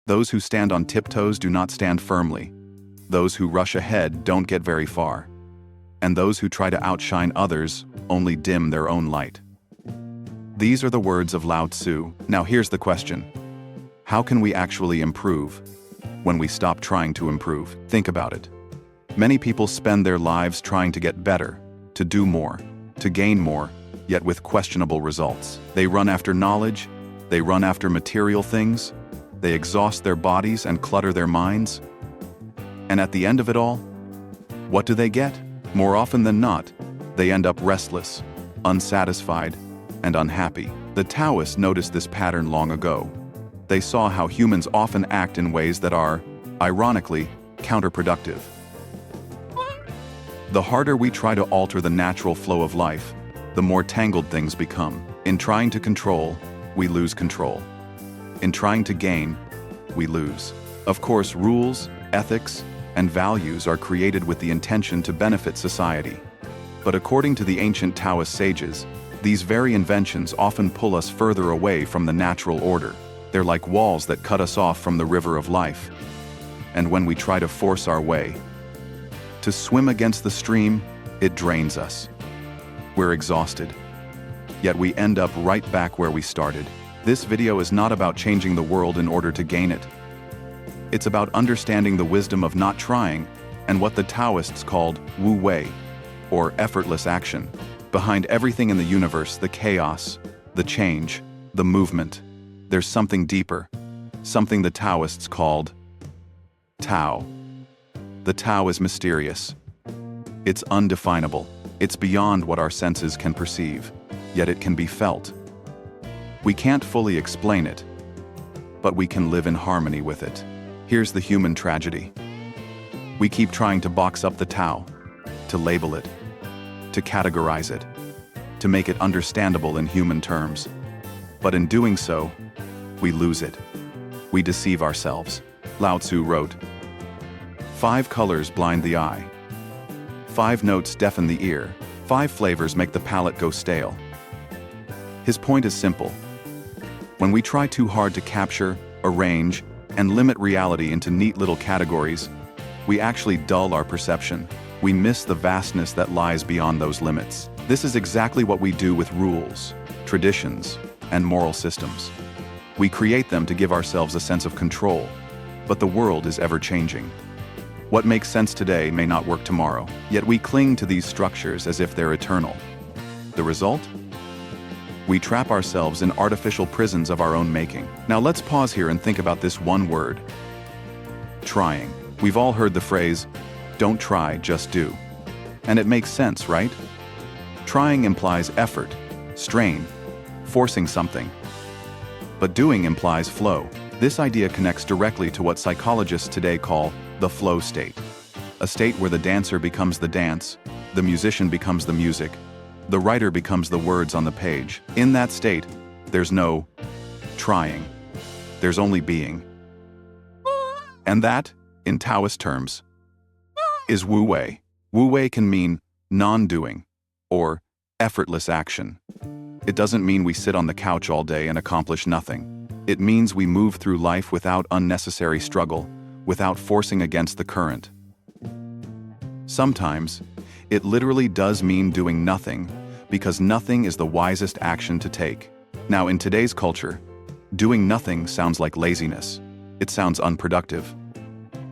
Those who stand on tiptoes do not stand firmly. Those who rush ahead don't get very far. And those who try to outshine others only dim their own light. These are the words of Lao Tzu. Now here's the question. How can we actually improve when we stop trying to improve? Think about it. Many people spend their lives trying to get better, to do more, to gain more, yet with questionable results. They run after knowledge, they run after material things, they exhaust their bodies and clutter their minds. And at the end of it all, what do they get? More often than not, they end up restless, unsatisfied, and unhappy. The Taoists noticed this pattern long ago. They saw how humans often act in ways that are, ironically, counterproductive. The harder we try to alter the natural flow of life, the more tangled things become. In trying to control, we lose control. In trying to gain, we lose. Of course, rules, ethics, and values are created with the intention to benefit society. But according to the ancient Taoist sages, these very inventions often pull us further away from the natural order. They're like walls that cut us off from the river of life. And when we try to force our way, to swim against the stream, it drains us. We're exhausted. Yet we end up right back where we started. This video is not about changing the world in order to gain it. It's about understanding the wisdom of not trying and what the Taoists called Wu Wei, or effortless action. Behind everything in the universe, the chaos, the change, the movement, there's something deeper, something the Taoists called Tao. The Tao is mysterious. It's undefinable. It's beyond what our senses can perceive, yet it can be felt. We can't fully explain it, but we can live in harmony with it. Here's the human tragedy. We keep trying to box up the Tao, to label it, to categorize it, to make it understandable in human terms. But in doing so, we lose it. We deceive ourselves. Lao Tzu wrote, 5 colors blind the eye. 5 notes deafen the ear. 5 flavors make the palate go stale. His point is simple. When we try too hard to capture, arrange, and limit reality into neat little categories, we actually dull our perception. We miss the vastness that lies beyond those limits. This is exactly what we do with rules, traditions, and moral systems. We create them to give ourselves a sense of control, but the world is ever-changing. What makes sense today may not work tomorrow, yet we cling to these structures as if they're eternal. The result? We trap ourselves in artificial prisons of our own making. Now let's pause here and think about this one word. Trying. We've all heard the phrase, don't try, just do. And it makes sense, right? Trying implies effort, strain, forcing something. But doing implies flow. This idea connects directly to what psychologists today call the flow state. A state where the dancer becomes the dance, the musician becomes the music, the writer becomes the words on the page. In that state, there's no trying. There's only being. And that, in Taoist terms, is Wu Wei. Wu Wei can mean non-doing or effortless action. It doesn't mean we sit on the couch all day and accomplish nothing. It means we move through life without unnecessary struggle, without forcing against the current. Sometimes, it literally does mean doing nothing, because nothing is the wisest action to take. Now, in today's culture, doing nothing sounds like laziness. It sounds unproductive.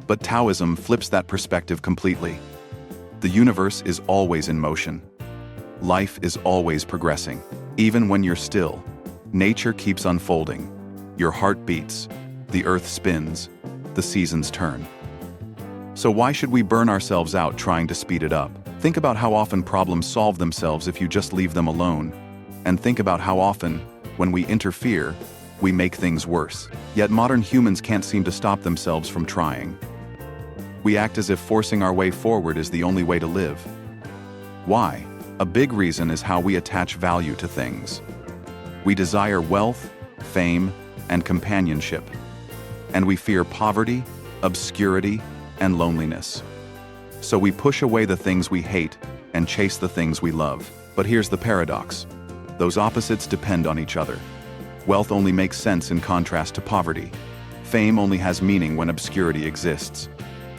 But Taoism flips that perspective completely. The universe is always in motion. Life is always progressing. Even when you're still, nature keeps unfolding. Your heart beats, the earth spins, the seasons turn. So why should we burn ourselves out trying to speed it up? Think about how often problems solve themselves if you just leave them alone. And think about how often, when we interfere, we make things worse. Yet modern humans can't seem to stop themselves from trying. We act as if forcing our way forward is the only way to live. Why? A big reason is how we attach value to things. We desire wealth, fame, and companionship. And we fear poverty, obscurity, and loneliness. So we push away the things we hate and chase the things we love. But here's the paradox. Those opposites depend on each other. Wealth only makes sense in contrast to poverty. Fame only has meaning when obscurity exists.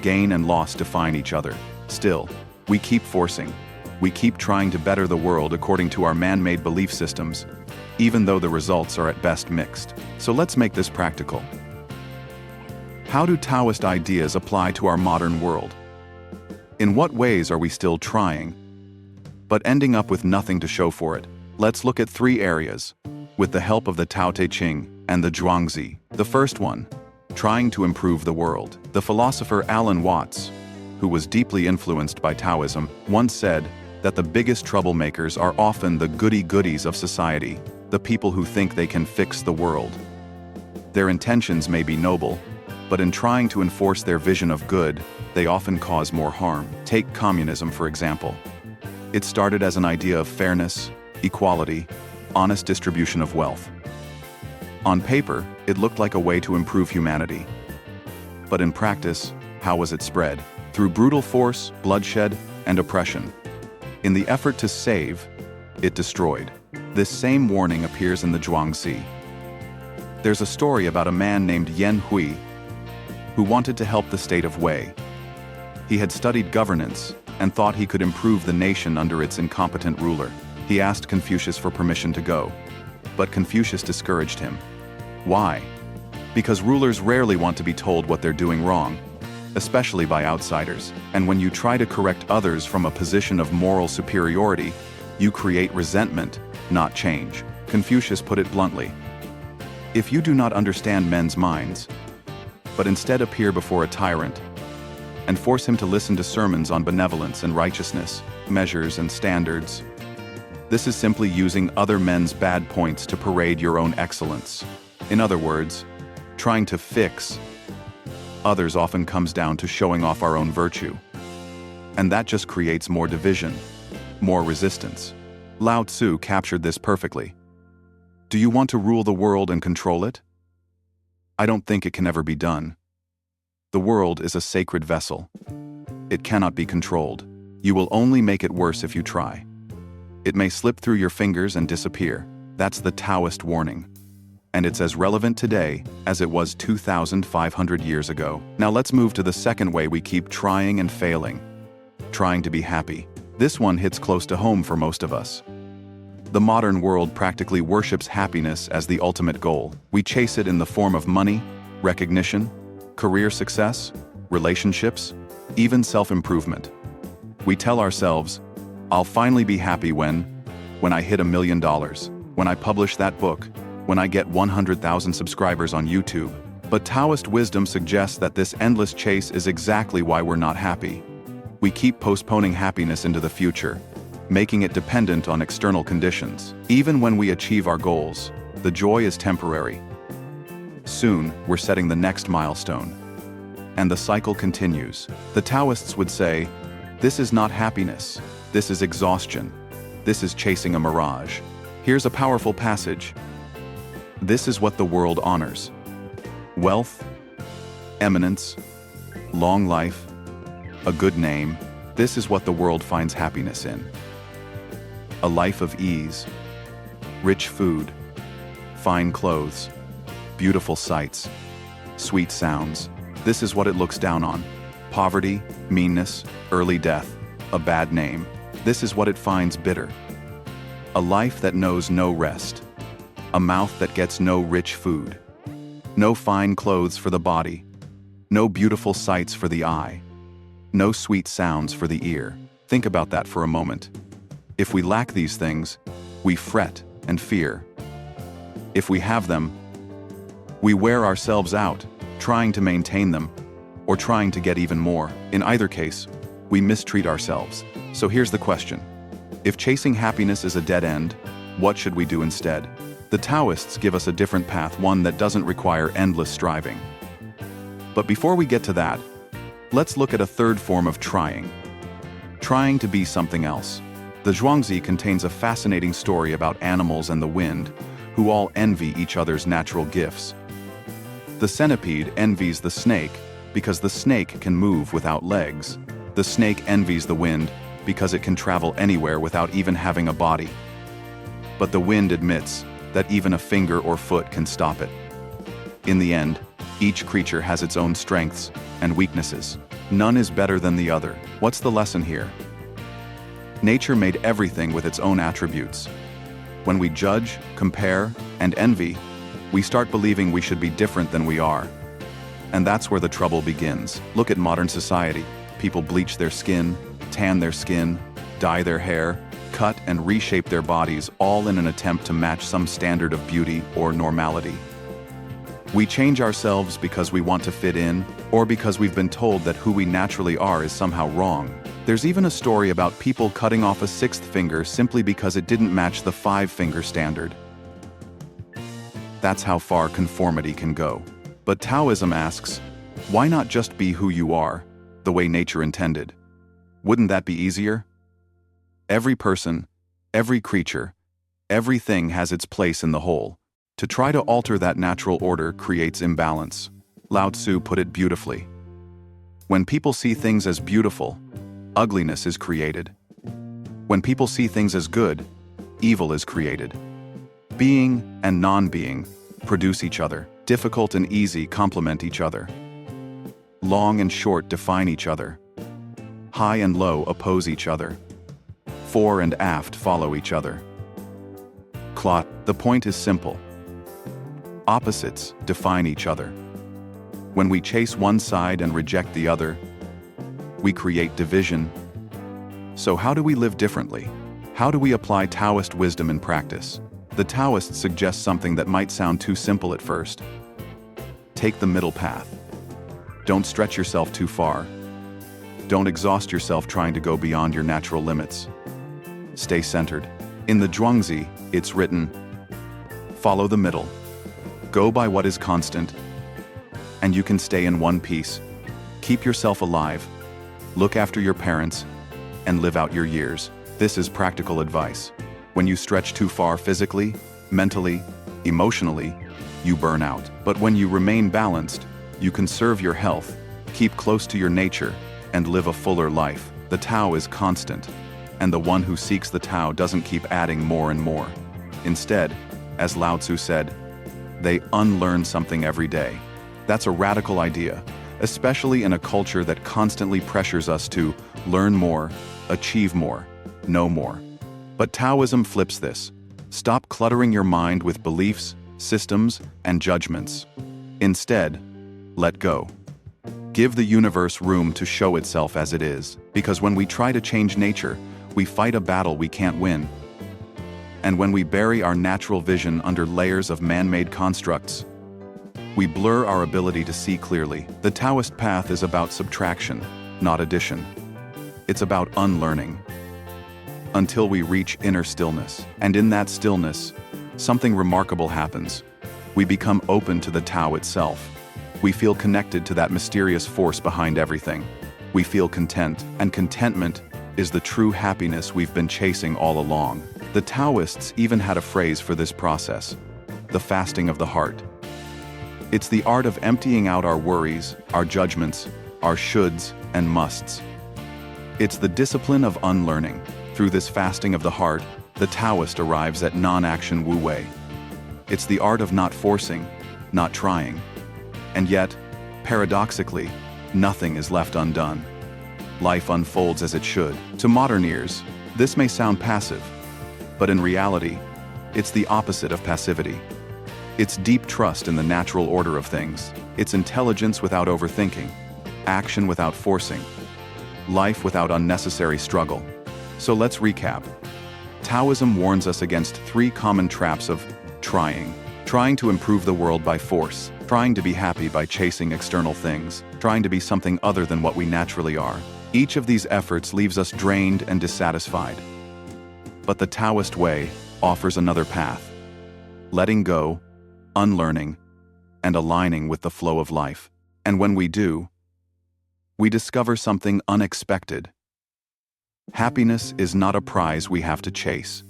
Gain and loss define each other. Still, we keep forcing. We keep trying to better the world according to our man-made belief systems, even though the results are at best mixed. So let's make this practical. How do Taoist ideas apply to our modern world? In what ways are we still trying, but ending up with nothing to show for it? Let's look at 3 areas, with the help of the Tao Te Ching and the Zhuangzi. The first one, trying to improve the world. The philosopher Alan Watts, who was deeply influenced by Taoism, once said that the biggest troublemakers are often the goody-goodies of society, the people who think they can fix the world. Their intentions may be noble, but in trying to enforce their vision of good, they often cause more harm. Take communism, for example. It started as an idea of fairness, equality, honest distribution of wealth. On paper, it looked like a way to improve humanity. But in practice, how was it spread? Through brutal force, bloodshed, and oppression. In the effort to save, it destroyed. This same warning appears in the Zhuangzi. There's a story about a man named Yan Hui, who wanted to help the state of Wei. He had studied governance and thought he could improve the nation under its incompetent ruler. He asked Confucius for permission to go, but Confucius discouraged him. Why? Because rulers rarely want to be told what they're doing wrong, especially by outsiders. And when you try to correct others from a position of moral superiority, you create resentment, not change. Confucius put it bluntly. If you do not understand men's minds, but instead appear before a tyrant, and force him to listen to sermons on benevolence and righteousness, measures and standards, this is simply using other men's bad points to parade your own excellence. In other words, trying to fix others often comes down to showing off our own virtue. And that just creates more division, more resistance. Lao Tzu captured this perfectly. Do you want to rule the world and control it? I don't think it can ever be done. The world is a sacred vessel. It cannot be controlled. You will only make it worse if you try. It may slip through your fingers and disappear. That's the Taoist warning. And it's as relevant today as it was 2,500 years ago. Now let's move to the second way we keep trying and failing. Trying to be happy. This one hits close to home for most of us. The modern world practically worships happiness as the ultimate goal. We chase it in the form of money, recognition, career success, relationships, even self-improvement. We tell ourselves, I'll finally be happy when I hit $1 million, when I publish that book, when I get 100,000 subscribers on YouTube. But Taoist wisdom suggests that this endless chase is exactly why we're not happy. We keep postponing happiness into the future, making it dependent on external conditions. Even when we achieve our goals, the joy is temporary. Soon, we're setting the next milestone. And the cycle continues. The Taoists would say, this is not happiness. This is exhaustion. This is chasing a mirage. Here's a powerful passage. This is what the world honors. Wealth, eminence, long life, a good name. This is what the world finds happiness in. A life of ease, rich food, fine clothes, beautiful sights, sweet sounds. This is what it looks down on. Poverty, meanness, early death, a bad name. This is what it finds bitter. A life that knows no rest. A mouth that gets no rich food. No fine clothes for the body. No beautiful sights for the eye. No sweet sounds for the ear. Think about that for a moment. If we lack these things, we fret and fear. If we have them, we wear ourselves out, trying to maintain them, or trying to get even more. In either case, we mistreat ourselves. So here's the question. If chasing happiness is a dead end, what should we do instead? The Taoists give us a different path, one that doesn't require endless striving. But before we get to that, let's look at a third form of trying. Trying to be something else. The Zhuangzi contains a fascinating story about animals and the wind, who all envy each other's natural gifts. The centipede envies the snake because the snake can move without legs. The snake envies the wind because it can travel anywhere without even having a body. But the wind admits that even a finger or foot can stop it. In the end, Each creature has its own strengths and weaknesses. None is better than the other. What's the lesson here? Nature made everything with its own attributes. When we judge, compare, and envy, we start believing we should be different than we are. And that's where the trouble begins. Look at modern society. People bleach their skin, tan their skin, dye their hair, cut and reshape their bodies, all in an attempt to match some standard of beauty or normality. We change ourselves because we want to fit in, or because we've been told that who we naturally are is somehow wrong. There's even a story about people cutting off a sixth finger simply because it didn't match the five-finger standard. That's how far conformity can go. But Taoism asks, why not just be who you are, the way nature intended? Wouldn't that be easier? Every person, every creature, everything has its place in the whole. To try to alter that natural order creates imbalance. Lao Tzu put it beautifully. When people see things as beautiful, ugliness is created. When people see things as good, evil is created. Being and non-being produce each other. Difficult and easy complement each other. Long and short define each other. High and low oppose each other. Fore and aft follow each other. The point is simple. Opposites define each other. When we chase one side and reject the other, we create division. So how do we live differently? How do we apply Taoist wisdom in practice? The Taoists suggest something that might sound too simple at first. Take the middle path. Don't stretch yourself too far. Don't exhaust yourself trying to go beyond your natural limits. Stay centered. In the Zhuangzi, it's written, follow the middle. Go by what is constant, and you can stay in one piece. Keep yourself alive, look after your parents, and live out your years. This is practical advice. When you stretch too far physically, mentally, emotionally, you burn out. But when you remain balanced, you conserve your health, keep close to your nature, and live a fuller life. The Tao is constant, and the one who seeks the Tao doesn't keep adding more and more. Instead, as Lao Tzu said, they unlearn something every day. That's a radical idea, especially in a culture that constantly pressures us to learn more, achieve more, know more. But Taoism flips this. Stop cluttering your mind with beliefs, systems, and judgments. Instead, let go. Give the universe room to show itself as it is, because when we try to change nature, we fight a battle we can't win. And when we bury our natural vision under layers of man-made constructs, we blur our ability to see clearly. The Taoist path is about subtraction, not addition. It's about unlearning. Until we reach inner stillness. And in that stillness, something remarkable happens. We become open to the Tao itself. We feel connected to that mysterious force behind everything. We feel content, and contentment is the true happiness we've been chasing all along. The Taoists even had a phrase for this process: the fasting of the heart. It's the art of emptying out our worries, our judgments, our shoulds and musts. It's the discipline of unlearning. Through this fasting of the heart, the Taoist arrives at non-action Wu Wei. It's the art of not forcing, not trying. And yet, paradoxically, nothing is left undone. Life unfolds as it should. To modern ears, this may sound passive, but in reality, it's the opposite of passivity. It's deep trust in the natural order of things. It's intelligence without overthinking, action without forcing, life without unnecessary struggle. So let's recap. Taoism warns us against three common traps of trying to improve the world by force, trying to be happy by chasing external things, trying to be something other than what we naturally are. Each of these efforts leaves us drained and dissatisfied. But the Taoist way offers another path: letting go, unlearning, and aligning with the flow of life. And when we do, we discover something unexpected. Happiness is not a prize we have to chase.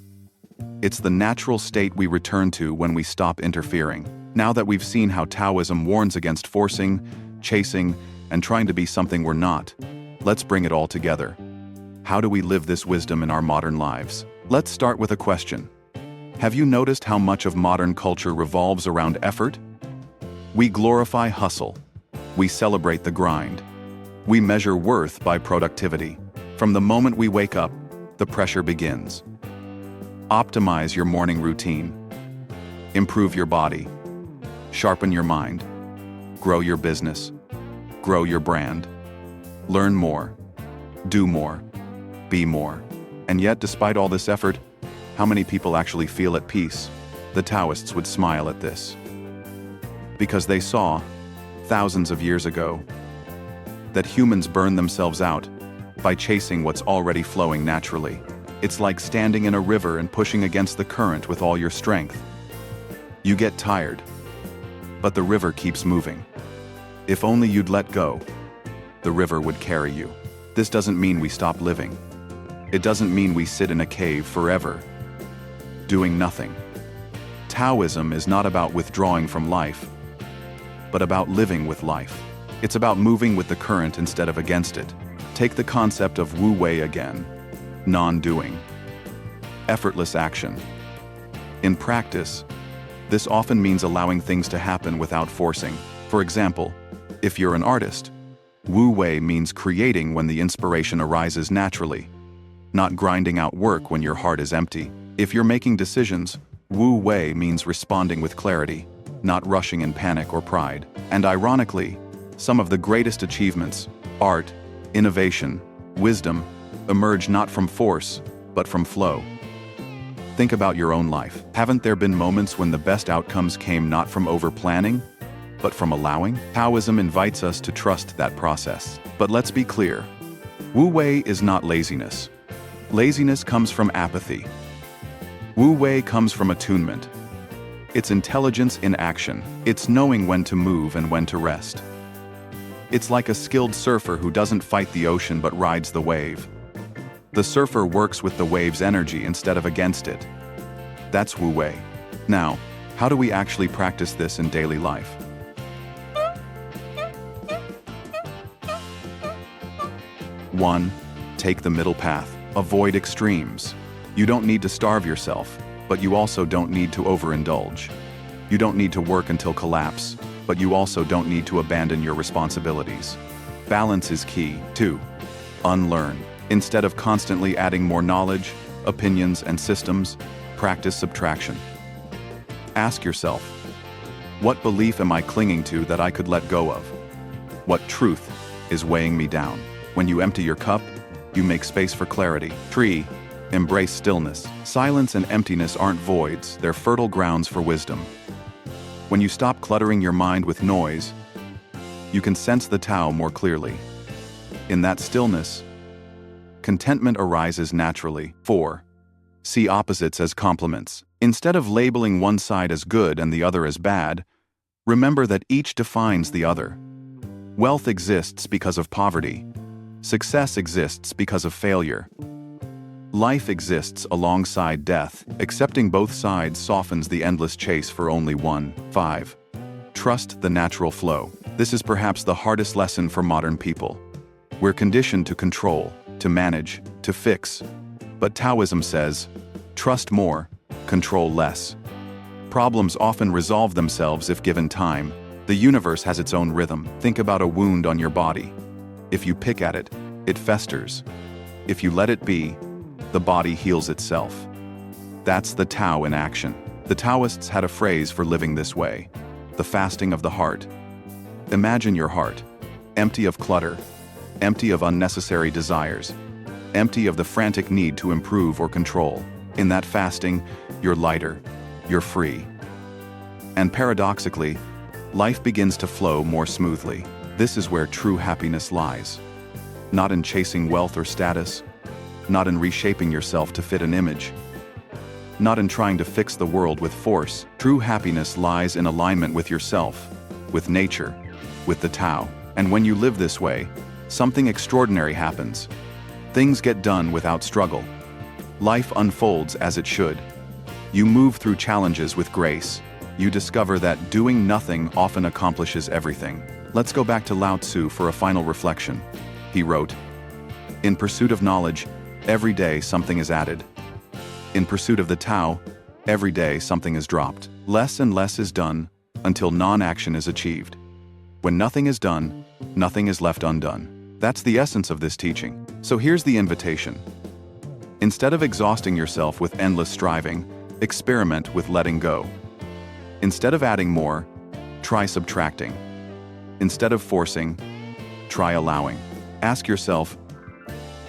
It's the natural state we return to when we stop interfering. Now that we've seen how Taoism warns against forcing, chasing, and trying to be something we're not, let's bring it all together. How do we live this wisdom in our modern lives? Let's start with a question. Have you noticed how much of modern culture revolves around effort? We glorify hustle. We celebrate the grind. We measure worth by productivity. From the moment we wake up, the pressure begins. Optimize your morning routine. Improve your body. Sharpen your mind. Grow your business. Grow your brand. Learn more. Do more. Be more. And yet, despite all this effort, how many people actually feel at peace? The Taoists would smile at this. Because they saw, thousands of years ago, that humans burn themselves out by chasing what's already flowing naturally. It's like standing in a river and pushing against the current with all your strength. You get tired, but the river keeps moving. If only you'd let go, the river would carry you. This doesn't mean we stop living. It doesn't mean we sit in a cave forever, doing nothing. Taoism is not about withdrawing from life, but about living with life. It's about moving with the current instead of against it. Take the concept of Wu Wei again. Non-doing. Effortless action. In practice, this often means allowing things to happen without forcing. For example, if you're an artist, Wu Wei means creating when the inspiration arises naturally, not grinding out work when your heart is empty. If you're making decisions, Wu Wei means responding with clarity, not rushing in panic or pride. And ironically, some of the greatest achievements, art, innovation, wisdom, emerge not from force, but from flow. Think about your own life. Haven't there been moments when the best outcomes came not from over-planning, but from allowing? Taoism invites us to trust that process. But let's be clear, Wu Wei is not laziness. Laziness comes from apathy. Wu Wei comes from attunement. It's intelligence in action. It's knowing when to move and when to rest. It's like a skilled surfer who doesn't fight the ocean but rides the wave. The surfer works with the wave's energy instead of against it. That's Wu Wei. Now, how do we actually practice this in daily life? One, take the middle path. Avoid extremes. You don't need to starve yourself, but you also don't need to overindulge. You don't need to work until collapse, but you also don't need to abandon your responsibilities. Balance is key. 2. Unlearn. Instead of constantly adding more knowledge, opinions, and systems, practice subtraction. Ask yourself, what belief am I clinging to that I could let go of? What truth is weighing me down? When you empty your cup, you make space for clarity. 3. Embrace stillness. Silence and emptiness aren't voids, they're fertile grounds for wisdom. When you stop cluttering your mind with noise, you can sense the Tao more clearly. In that stillness, contentment arises naturally. 4. See opposites as complements. Instead of labeling one side as good and the other as bad, remember that each defines the other. Wealth exists because of poverty. Success exists because of failure. Life exists alongside death. Accepting both sides softens the endless chase for only one. 5. Trust the natural flow. This is perhaps the hardest lesson for modern people. We're conditioned to control, to manage, to fix. But Taoism says, trust more, control less. Problems often resolve themselves if given time. The universe has its own rhythm. Think about a wound on your body. If you pick at it, it festers. If you let it be, the body heals itself. That's the Tao in action. The Taoists had a phrase for living this way: the fasting of the heart. Imagine your heart, empty of clutter, empty of unnecessary desires, empty of the frantic need to improve or control. In that fasting, you're lighter, you're free. And paradoxically, life begins to flow more smoothly. This is where true happiness lies. Not in chasing wealth or status, not in reshaping yourself to fit an image, not in trying to fix the world with force. True happiness lies in alignment with yourself, with nature, with the Tao. And when you live this way, something extraordinary happens. Things get done without struggle. Life unfolds as it should. You move through challenges with grace. You discover that doing nothing often accomplishes everything. Let's go back to Lao Tzu for a final reflection. He wrote, "In pursuit of knowledge, every day something is added. In pursuit of the Tao, every day something is dropped. Less and less is done, until non-action is achieved. When nothing is done, nothing is left undone. That's the essence of this teaching. So here's the invitation. Instead of exhausting yourself with endless striving, experiment with letting go. Instead of adding more, try subtracting. Instead of forcing, try allowing. Ask yourself,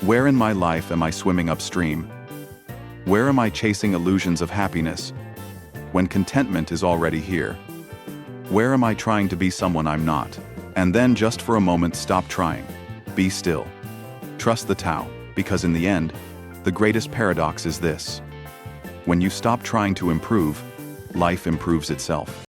where in my life am I swimming upstream? Where am I chasing illusions of happiness when contentment is already here? Where am I trying to be someone I'm not? And then just for a moment, stop trying. Be still. Trust the Tao, because in the end, the greatest paradox is this. When you stop trying to improve, life improves itself.